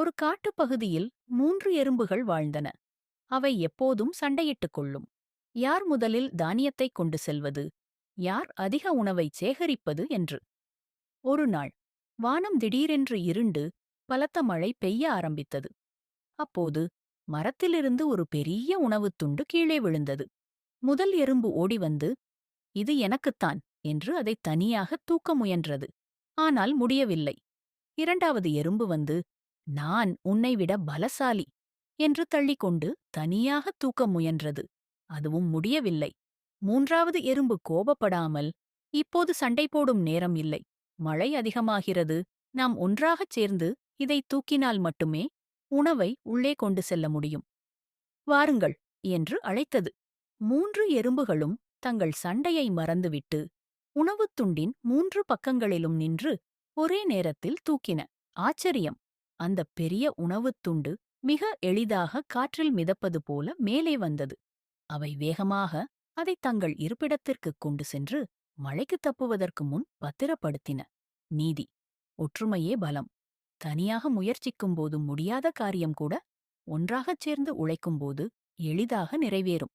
ஒரு காட்டுப்பகுதியில் 3 எறும்புகள் வாழ்ந்தன. அவை எப்போதும் சண்டையிட்டுக் கொள்ளும். யார் முதலில் தானியத்தைக் கொண்டு செல்வது, யார் அதிக உணவை சேகரிப்பது என்று. ஒரு நாள் வானம் திடீரென்று இருண்டு பலத்த மழை பெய்ய ஆரம்பித்தது. அப்போது மரத்திலிருந்து ஒரு பெரிய உணவுத் துண்டு கீழே விழுந்தது. முதல் எறும்பு ஓடி வந்து, இது எனக்குத்தான் என்று அதை தனியாக தூக்க முயன்றது. ஆனால் முடியவில்லை. இரண்டாவது எறும்பு வந்து, நான் உன்னை விட பலசாலி என்று தள்ளிக்கொண்டு தனியாக தூக்க முயன்றது. அதுவும் முடியவில்லை. மூன்றாவது எறும்பு கோபப்படாமல், இப்போது சண்டை போடும் நேரம் இல்லை. மழை அதிகமாகிறது. நாம் ஒன்றாகச் சேர்ந்து இதை தூக்கினால் மட்டுமே உணவை உள்ளே கொண்டு செல்ல முடியும். வாருங்கள் என்று அழைத்தது. 3 எறும்புகளும் தங்கள் சண்டையை மறந்துவிட்டு உணவுத் துண்டின் 3 பக்கங்களிலும் நின்று ஒரே நேரத்தில் தூக்கின. ஆச்சரியம்! அந்தப் பெரிய உணவுத் துண்டு மிக எளிதாக காற்றில் மிதப்பது போல மேலே வந்தது. அவை வேகமாக அதை தங்கள் இருப்பிடத்திற்குக் கொண்டு சென்று மழைக்குத் தப்புவதற்கு முன் பத்திரப்படுத்தின. நீதி: ஒற்றுமையே பலம். தனியாக முயற்சிக்கும்போது முடியாத காரியம் கூட ஒன்றாகச் சேர்ந்து உழைக்கும்போது எளிதாக நிறைவேறும்.